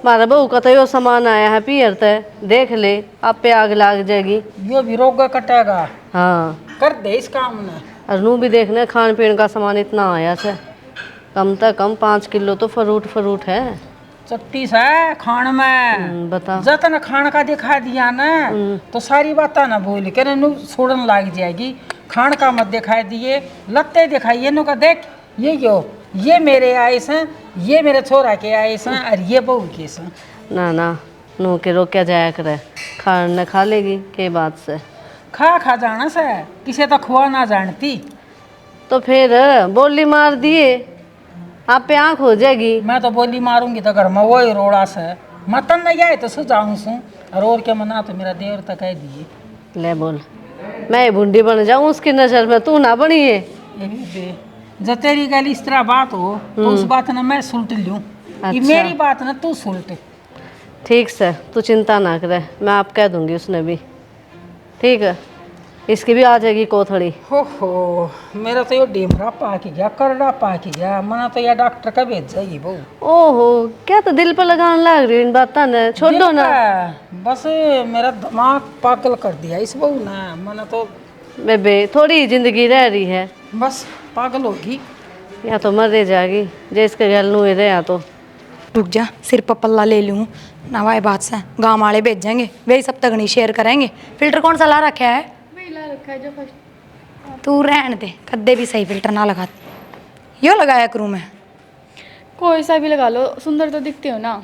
मारा बहू का तो यो सामान आया है पियर तय, देख ले आप पे आग लाग जाएगी। यो भी रोगा कटेगा। हाँ कर दे इस काम ने। और नू भी देखने खान पीन का सामान इतना आया से, कम से कम 5 किलो तो फ्रूट है। चट्टी से खान में बता जतन खान का दिखा दिया ना तो सारी बातें ना भूल के नु छोड़न लग जाएगी। खान का मत दिखाई दिए, लत्ते दिखाइए नु का देख ये मेरे आए हैं, ये मेरे छोरा के आए हैं और ये बहू के हैं। ना नू के रोक्या जाया करे, खान न खा लेगी के बात से। खा जाना से किसे तो खुआ ना जानती। तो फिर बोली मार दिए आप पे आँख हो जाएगी। मैं तो बोली मारूंगी तो घर में वही रोड़ा से मतन नहीं आए तो सुझाऊँ सू और क्या मना तो मेरा देवर तक कह दिए। ले बोल मैं बूढ़ी बन जाऊँ उसकी नज़र में, तू ना बनी है। ये भी बे जब तेरी गल इस तरह बात हो तो उस बात ना मैं सुलट लूँ। ये मेरी बात ना तू सुलट। ठीक से तू चिंता ना करे, मैं आप कह दूंगी उसने भी, ठीक है। इसकी भी आ जाएगी कोथड़ी। हो मेरा तो ये डेमरा पाक गया, करड़ा पाक गया, मना तो यह डॉक्टर का भेज जाएगी बहू। ओहो क्या तो दिल पर लगाने लग रही इन बातों ने, छोड़ दो ना। बस मेरा दिमाग पागल कर दिया इस बहू ने, मना तो बेबे थोड़ी जिंदगी रह रही है, बस पागल होगी या तो मर रह जाएगी जे इसके गल नू रहा तो। रुक जा, सिर पर पल्ला ले लूँ ना वाई बात से, गाँव वाले भेजेंगे वही सब तगनी शेयर करेंगे। फिल्टर कौन सा ला रखा है? ला रखा है जो फर्स्ट। तू रहन दे, कद्दे भी सही फिल्टर ना लगा, यो लगाया करूँ मैं। कोई सा भी लगा लो, सुंदर तो दिखते हो ना।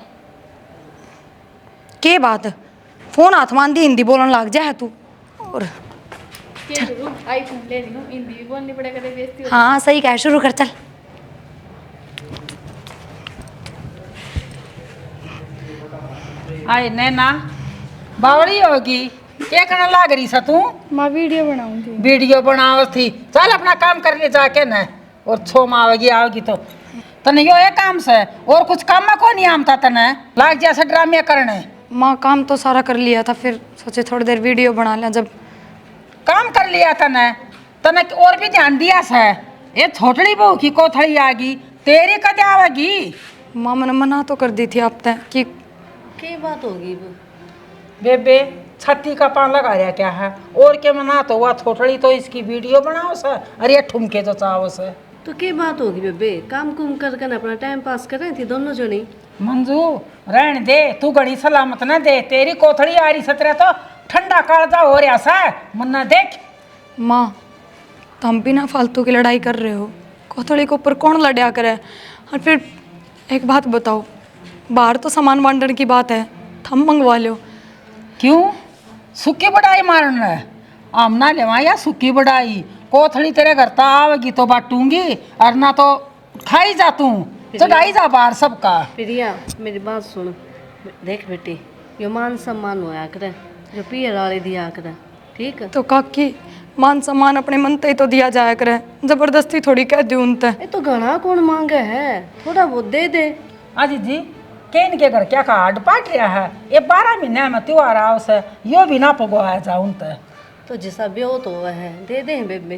के बात फोन हाथ मान दी हिंदी बोलने लग जा है तू। और आईफोन ले रही हूँ, हिंदी भी बोलनी पड़ेगा, बेइज्जती हो। हाँ सही कह, शुरू कर चल। आए नैना बावड़ी होगी क्या करने लाग रही सा तू? मैं वीडियो बनाऊँ थी। वीडियो बनाओ थी, चल अपना काम कर ले जाके न, और छो में आओगी तो तने यो है काम से और कुछ काम में को नहीं आमता तने लाग जैसे ड्रामे करने। माँ काम तो सारा कर लिया था, फिर सोचे थोड़ी देर वीडियो बना लिया। जब काम कर लिया तने तने और भी ध्यान दिया से ये छोटड़ी बहू की कोथड़ी आ गई तेरी कदे आवेगी। माँ मैंने मना तो कर दी थी अब तक कि क्या बात होगी बेबे छत्ती का पान लगा रहा क्या है और क्या मना तो हुआ थोटड़ी तो इसकी वीडियो बनाओ से, अरे ये ठुमके जो चाहो से। तो क्या बात होगी बेबे, काम कुम करके ना अपना टाइम पास कर रही थी दोनों जनी। मंजू रहन दे, तू घड़ी सलामत न दे, तेरी कोथड़ी आ रही सतरा तो ठंडा कालजा हो रहा सा मन्ना देख। माँ तुम भी ना फालतू की लड़ाई कर रहे हो, कोथड़ी के ऊपर कौन लड़ाया करे। और फिर एक बात बताओ, बाहर तो सामान बांटने की बात है, थम मंगवा लो। क्यों सुक्की बढ़ाई मारना है? आमना लेवा या सुक्की बढ़ाई, कोथड़ी तेरे घर ता आवेगी तो बांटूंगी और ना तो खाई जा तू, चढ़ाई जा बाहर सबका। प्रिया मेरी बात सुन, देख बेटी यो मान सम्मान होया करे जो पियर वाले दिया करे, ठीक है। तो काकी मान सम्मान अपने मन ते तो दिया जाया करे, जबरदस्ती थोड़ी कह दी उनते। ये तो घना कौन मांगे है, थोड़ा बहुत दे दे। अजी जी के इनके घर क्या का हाड पाट रहा है, ये 12 महीने में त्योहार आओ से यो भी ना पगवाया जा उनते। तो जिसा ब्यो तो वह है दे दे बेबे।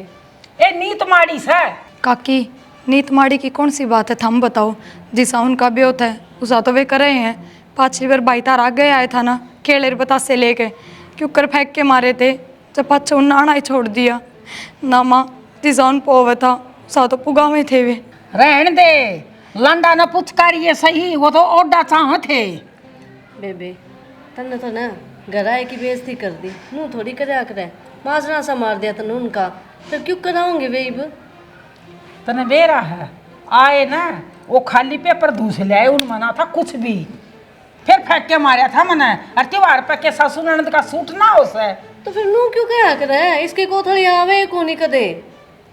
ए नीत माड़ी से काकी नीत माड़ी की कौन सी बात है, थम बताओ। जिसा उनका ब्योत है उसा तो वे कर रहे हैं। पाछली बार भाई तार आगे आया था ना, केले बतासे लेके क्यों कर फेंक के मारे थे, जब पाछा उन आना ही छोड़ दिया ना माँ। जिसा उन पोवे था उसा तो पुगावे थे वे। रहन दे, लंडा न पुचकारिए सही, वो तो ओडा चाह थे। बेबे तन्ने तो ना गराए की बेइज्जती कर दी, नू थोड़ी करया करे। माजरा सा मार दिया तन्ने उनका, फिर क्यों कराओगे वेब। तने बेरा है आए ना, वो खाली पेपर दूस ले आए, उन मना था कुछ भी, फिर फेंक के मारा था मने। और त्योहार पे के ससुर ननद का सूट ना हो से, तो फिर नू क्यों कहा करे, इसके कोथड़ी आवे को नहीं कदे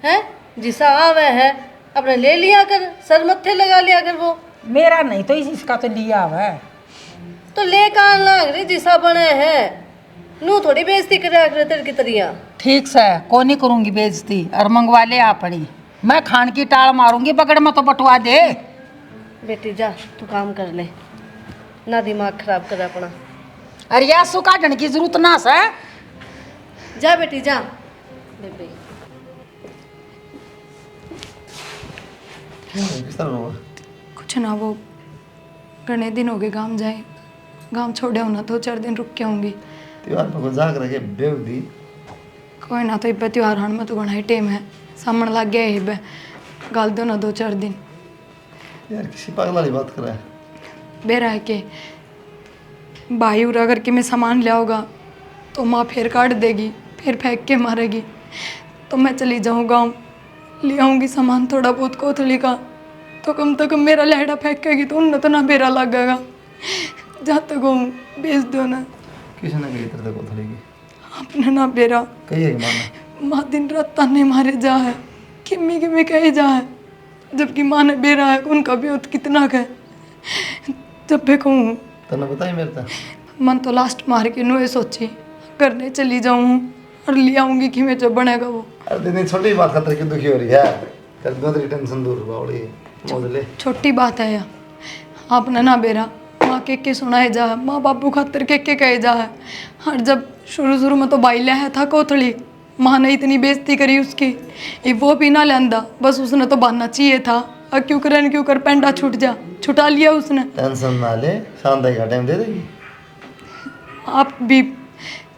है। जिसा आवे है अपने ले लिया कर, सर मत्थे लगा लिया कर। वो मेरा नहीं तो इसका तो लिया है। तो ले कान लाग रही जिसा बने है, नू थोड़ी बेइज्जती करे करे तेरे की तरिया। ठीक से को नहीं करूंगी बेइज्जती, और मंगवा ले अपनी। मैं खान की टाल मारूंगी, बगड़ में तो बटवा दे। बेटी जा तू काम कर ले, ना दिमाग खराब कर अपना। अरे यार सुखा ढन की जरूरत ना से। जा बेटी जा। बेबे किस तरह हुआ? कुछ ना, वो घने दिन हो गए गांव जाए, गांव छोड़े होना तो 4 दिन रुक के आऊँगी। त्योहार पर को जाग रखे बेवदी। कोई ना, तो इब्बे त्योहार हान में तो घना ही टेम है, सामन लग गया है इब्बे, गाल दो ना 2-4 दिन। यार किसी पागल वाली बात कर रहा है। बेरा है कि भाई उरा करके मैं सामान ले आऊँगा तो माँ फिर काट देगी, फिर फेंक के मारेगी। तो मैं चली जाऊँ गाँव, ले आऊँगी सामान थोड़ा बहुत कोथली का, तो कम से कम मेरा लहड़ा फेंकेगी तो उन तो ना बेरा लगेगा। जहाँ तक हूँ बेच दो ना। किसी ने कही तेरे को थोड़ी की अपने ना बेरा कही है कि माना माँ दिन रात ताने मारे जा है, किम्मी किम्मी कहे जा है, जबकि माँ ने बेरा है उनका भी कितना है। जब भी कहूँ तने बताई मेरे था मन तो लास्ट मार के नो सोची करने चली जाऊँ और ले आऊँगी कि मैं जब बनेगा वो। अरे दिन छोटी बात खतर की दुखी हो रही है, कर दो तेरी टेंशन दूर बावड़ी मौज ले। छोटी बात है या आपने ना बेरा माँ के सुनाए जा है, माँ बाबू खातर के कहे जा है। और जब शुरू में तो भाई लिया था कोथड़ी, माँ ने इतनी बेइज्जती करी उसकी, ये वो भी ना लेंदा, बस उसने तो बांधना चाहिए था। और क्यों कर पेंडा छुटा लिया उसने। टेंशन ना ले, शांति का टाइम दे देगी। आप भी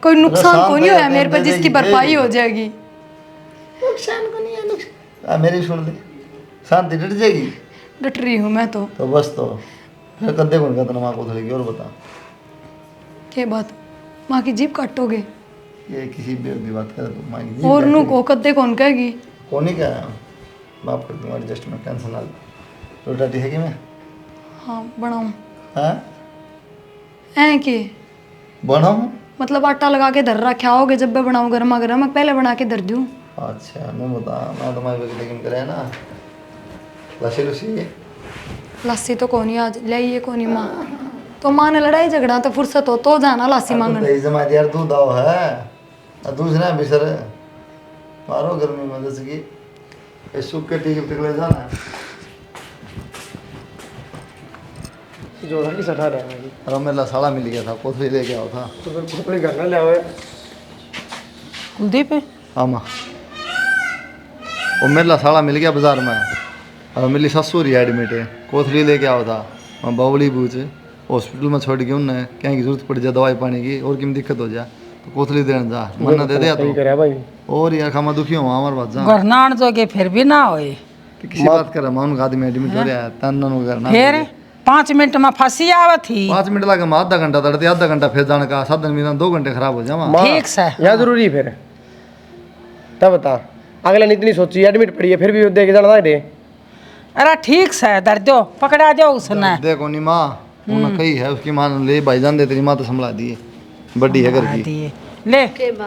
कोई नुकसान को नहीं हुआ मेरे पर जिसकी भरपाई हो जाएगी। नुकसान को नहीं है नुकसान। मेरी सुन ले, शांति डट जाएगी। डट रही हूँ मैं तो बस तो फिर कद्दे कौन कहता माँ को थोड़ी की और बता क्या बात, माँ की जीभ काटोगे? ये किसी बेवकूफ़ की बात करे तो माँ की और नू को कद्दे कौन कहेगी? कौन ही क्या बाप कर दूंगा एडजस्टमेंट, टेंशन ना ले। रोटी है कि मैं हाँ बनाऊँ हाँ ऐ कि बनाऊँ मतलब आटा लगा के धर रखा होगे, जब मैं बनाऊँ गर्मा गर्म पहले बना के धर दूँ। अच्छा मैं बता, मैं तुम्हारी वजह लेकिन करे ना लस्सी लुस्सी लस्सी तो कौन ही आज लाइए कौन ही माँ, तो माँ ने लड़ाई झगड़ा तो फुर्सत हो तो जाना लस्सी मांगने। तो जमाती यार दूध आओ है दूसरा बिसर मारो गर्मी में जैसे कि सूख के टीके पिघले जाना जो था कि सठा रहा है अरे मेरा साला मिल गया था, कोथली लेके आओ था तो फिर खोपड़ी घर ना ले आवे। कुलदीप हाँ माँ वो मेरा साला मिल गया बाजार में, और मेरी ससुर ही एडमिट है, कोथली लेके आओ था। मैं बावली बूझ हॉस्पिटल में छोड़ के उन्हें कहीं की जरूरत पड़ जाए दवाई पानी की और किम दिक्कत हो जाए तो कोथली देने जा, मन्ना दे दिया सही तो करे भाई। और यार खामा दुखी हुआ हमारे बात जा गरनान जोगे फिर भी ना होए, तो किसी बात कर मैं उनका आदमी एडमिट हो रहा है तन करना फिर 5 मिनट में फंसी आवत थी। 5 मिनट लगा मैं आधा घंटा तड़ते, आधा घंटा फिर जाने का, 7 दिन में 2 घंटे खराब हो जावा। ठीक से यहाँ जरूरी है फिर तब बता, अगले ने इतनी सोची एडमिट पड़ी है फिर भी देख जाना दे। अरे ठीक से दर्जो पकड़ा दो उसने। देखो नी माँ उन्हें कही है उसकी माँ ने ले भाईजान दे तेरी माँ तो संभला दी है, बड़ी है घर की। दिए ले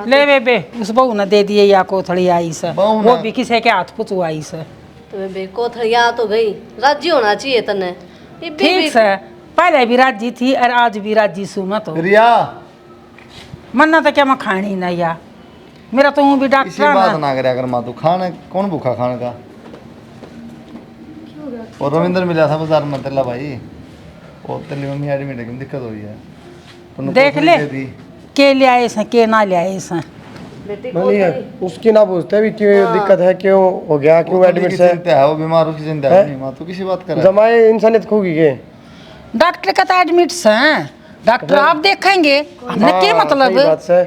ले बेबे उस बहू ने दे दिए या कोथड़ी आई से, बहू वो ने- भी किसी के हाथ पुचुआई से। तो बेबे कोथड़िया तो गई, राजी होना चाहिए तने। ये ठीक बेबी से पहले भी राजी थी और आज भी राजी सू मैं तो रिया मन्ना तो क्या मैं खानी नहीं या मेरा तो हूँ भी इसी डॉक्टर बात ना। ना करे अगर माँ तू खाने कौन भूखा खाने का। और रविंद्र मिला था बाजार में तेला भाई, और तेरी मम्मी एडमिट है, दिक्कत हुई है। उन्हें देख कोथली ले दे दी। के ले आए से के ना ले आए से। बेटी मतलब उसकी ना पूछते भी क्यों दिक्कत है, क्यों हो गया, क्यों एडमिट है। चिंता है, वो बीमार उसकी चिंता है नहीं माँ, तो किसी बात कर जमाए इंसानियत खो गई के। डॉक्टर का तो एडमिट्स हैं, डॉक्टर आप देखेंगे, हमने क्या हाँ, मतलब। सही बात से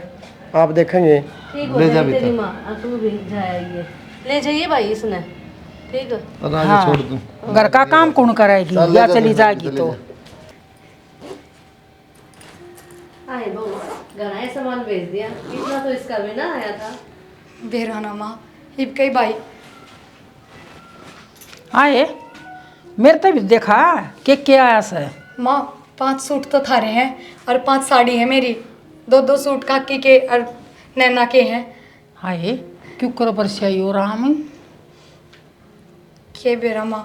आप देखेंगे। ठीक हो जाएगी तेरी माँ, और तू भी जाइए, ले जाइए भाई इसने, ठीक है। हाँ, छोड़ दूं। घर का काम कौन कराएगी चल, ले या जा, चली ले जा, जाएगी ले तो। जा। आए बहू, घना ही सामान भेज दिया, इतना तो इसका भी ना आया था। बेराना माँ हिब कई भाई आए मेरे तो भी देखा कि क्या आया से। माँ 5 सूट तो थारे हैं और 5 साड़ी है मेरी, 2 सूट काकी के और नैना के हैं। आए क्यों करो परछाई हो रहा मैं के बेरा माँ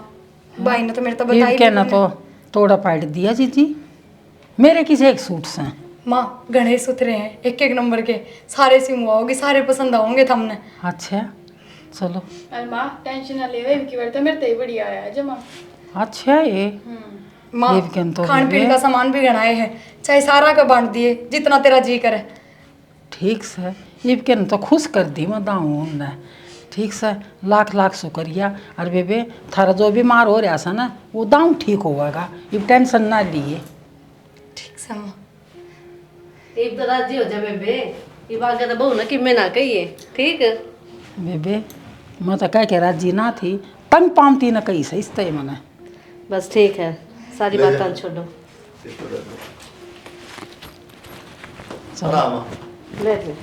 भाई ने तो मेरे तो ये बताई कहना नहीं तो तोड़ा पाट दिया जीजी, मेरे किसी एक सूट से। माँ गणेश सुथरे हैं, एक नंबर के, सारे सिमवाओगे, सारे पसंद आओगे तुमने। अच्छा चलो। अरे माँ टेंशन ना ले, इनकी बार तो मेरे तो ही बढ़िया आया है जमा। अच्छा ये माँ ये भी कहन तो खान पीन है। का सामान भी गणाए हैं, चाहे सारा का बांट दिए जितना तेरा जी करे। ठीक से ये भी कहन तो खुश कर दी मैं दाऊँ ने। ठीक से लाख लाख शुक्रिया। और बेबे थारा जो बीमार हो रहा था ना वो दाऊँ ठीक होगा, ये टेंशन ना लिए। ठीक से माँ एक तो राजी हो जा बेबे, ये बात तो बहू ना कि मैं ना कहिए, ठीक है। बेबे मैं तो कह के राजी ना थी, तंग पामती ना कही से इसते मैंने। बस ठीक है, सारी बात छोड़ो, चला माँ, ले ले।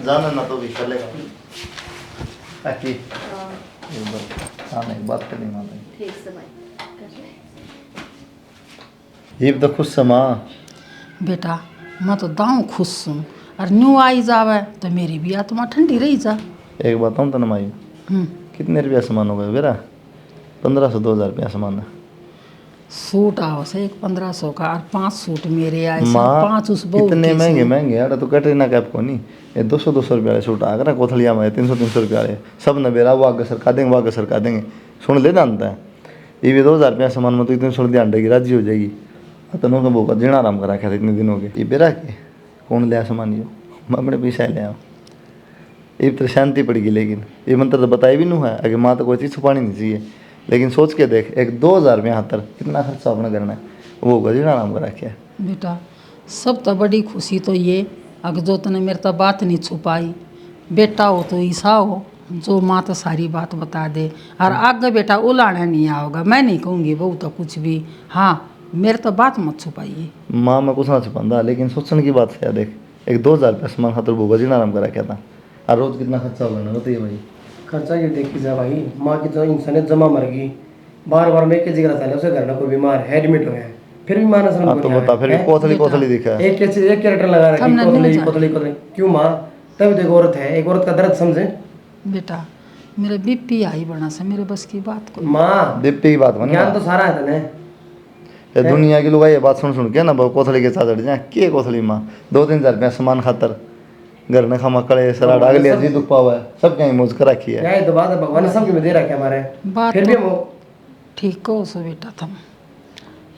जाना ना तो भी चलेगा ताकि एक बात करनी माँ ठीक से भाई कर ले। ये भी तो खुश है माँ। बेटा मैं तो दाऊँ खुश हूँ, और न्यू आई जावे तो मेरी भी आत्मा ठंडी रही जा। एक बात हूँ तो ना माई, कितने रुपया सामान हो गया मेरा? 1500-2000 रुपया सामान है। सूट आओ से 1500 का, और 5 सूट मेरे आए से, माँ 5 उस बहू कितने के महंगे से। महंगे यार, तो कैटरीना कैफ को नहीं, ये 200-200 रुपया वाले सूट आ गए ना कोथलिया में, 300-300 रुपया वाले सब न बेरा, वो आगे सरका देंगे, वो आगे सरका देंगे। सुन ले जानता है ये भी 2000 रुपया सामान में तो इतने सुन ध्यान रहेगी, राजी हो जाएगी। तनों का वो जीना आराम करा रखा था इतने दिनों के, ये बेरा के कौन लिया सामान, यो मैं अपने पीछे ले आऊँ। ये तो शांति पड़ेगी, लेकिन ये मंत्र तो बताई भी नहीं है, अगर माँ तो कोई चीज़ छुपानी नहीं चाहिए। लेकिन सोच के देख, एक 2000 रुपया हाथ कितना खर्चा अपना करना है, वो गजीना आराम करा क्या। बेटा सब तो बड़ी खुशी तो ये अगर जो तने मेरे तो बात नहीं छुपाई, बेटा हो तो ईसा हो जो माँ तो सारी बात बता दे, और आगे बेटा उलाना नहीं आओगा, मैं नहीं कहूँगी बहू तो कुछ भी। हाँ मेरे तो बात मत छुपाइए। माँ मैं कुछ ना छुपाता, लेकिन सोचने की बात है, देख एक 2000 रुपया सामान खातर वो गजीना आराम करा क्या था, और रोज़ कितना खर्चा होगा ना बताइए भाई। खर्चा ये देखी जा भाई, माँ की तो इंसानियत जमा मर गई, बार बार मैं एक जिगरा चले उसे घर में कोई बीमार है, एडमिट हो गया, फिर भी माँ ने हाँ तो बता, फिर भी कोथली दिखा है। एक कैरेक्टर लगा रखी, हमने नहीं कोतली जाना। कोतली कोतली। क्यों माँ, तब देखो औरत है, एक औरत का दर्द समझे। बेटा मेरे बीपी आई बना से, मेरे बस की बात को। माँ दीप्ति की बात बनी, ज्ञान तो सारा है तने। ये दुनिया की लोग ये बात सुन के ना कोथली के साथ अड़ जाए, के कोथली माँ 2-3 रुपया सामान खातर घर ने खामा कड़े सरा डाल लिया जी, दुख पावा है सब कहीं मुझ कर रखी है। यही तो बात है, भगवान ने सबके में दे रखा है हमारे, बात फिर भी तो हम ठीक कहो सो बेटा तुम,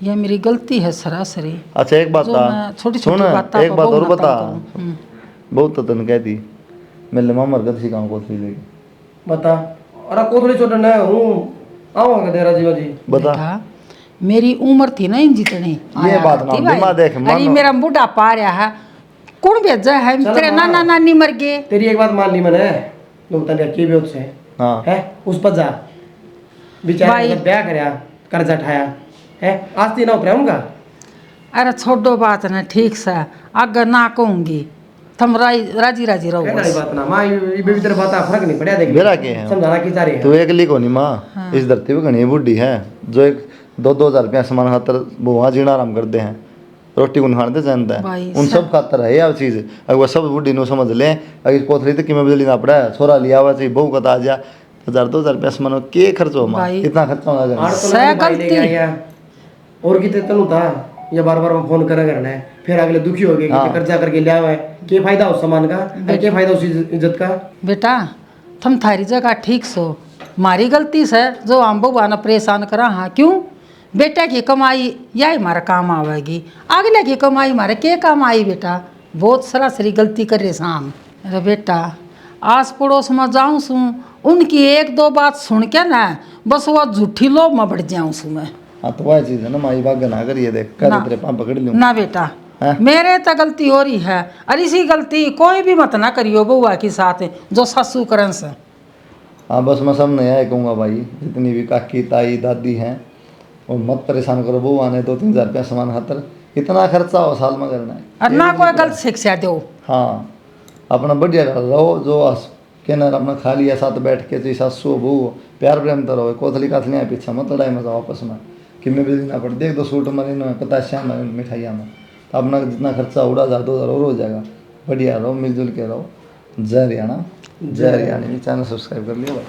यह मेरी गलती है सरासरी। अच्छा एक बात जो था, मैं छोटी सुन छोटी बात एक बात और बता, हम्म। बहुत तो तन कहती मेरे माँ मरगत सी काम कोथली लेके बता। अरे कोतली छोटे न हूँ आऊँगा तेरा जीवा जी। बता। बेटा मेरी उम्र थी ना इन जितनी ये बात ना दिमाग देख, अरे मानो- मेरा बुढ़ापा आ रहा है, कौन भेजा है, चल तेरे माँ। नाना नानी मर गए। तेरी एक बात मान ली मैंने, लोग तने की भी से हाँ है उस पर जा, भाई। बेचारे ने ब्याह करया, कर्जा उठाया है, आस्ती ना उतरा उनका। अरे छोड़ो बात ना, ठीक से अगर ना कहूँगी तुम राजी राजी रहो कहना बस। बात ना माँ, ये भी तेरे बात फर्क नहीं पड़ा देख मेरा क्या है? समझाना की चाह रही तू है। एक लिखो नहीं माँ, इस धरती पे घनी बुढ़ी है जो एक 2-2 रुपया सामान खातर वो वहाँ जीना आराम करते हैं, रोटी को खाते जानता है, भाई उन सब खातर है यह चीज़। अगर वह सब बुढ़ी नो समझ लें, अगर कोथली तक कि मैं बिजली ना पड़ा है, छोरा लिया हुआ चाहिए बहू का आ जा 1000-2000 रुपया सामान के खर्च हो माँ, भाई। कितना खर्चा होगा घर में? आठ तो सह ना भाई गलती। लेके आया, और कितने तनु था ये बार बार फोन करा करना है, फिर अगले दुखी हो गए कि कर्जा करके लिया हुआ है, क्या फायदा उस सामान का, क्या फायदा उस इज्जत का। बेटा तुम थारी जगह ठीक सो, मारी गलती से जो हम बउआ ने परेशान करा। हाँ क्यों, बेटा की कमाई यही हमारा काम आवेगी, अगले की कमाई हमारे के काम आई। बेटा बहुत सरासरी गलती कर रहे हम। अरे बेटा आस पड़ोस में जाऊँ सू उनकी एक दो बात सुन के ना बस वो झूठी लोभ में बढ़ जाऊँ सू मैं। हाँ तो वह चीज़ है ना, माई बाग ना करिए, देख कर तेरे पाँव पकड़ लूँ ना बेटा हैं? मेरे तो गलती हो रही है, और इसी गलती कोई भी मत ना करियो बउआ के साथ जो सासू करन से। हाँ बस मैं सब नहीं आए कहूँगा भाई, जितनी भी काकी ताई दादी हैं और मत परेशान करो, बहू आने 2-3 हज़ार रुपया सामान खातर, इतना खर्चा हो साल में करना है। और ना कोई गलत शिक्षा दो। हाँ अपना बढ़िया रहो, जो कहना अपना खा लिया साथ बैठ के, सासू बहू प्यार प्रेम तो रहो, कोथली काथलियाँ पीछे मत लड़ाई मजा आपस में कि मैं भी देना पड़ देख 2 सूट मरीन में 50 में मिठाइयाँ में, तो अपना जितना खर्चा उड़ा 1000-2000 और हो जाएगा। बढ़िया रहो, मिलजुल के रहो। जय हरियाणा, जय हरियाणा। चैनल सब्सक्राइब कर लिया भाई।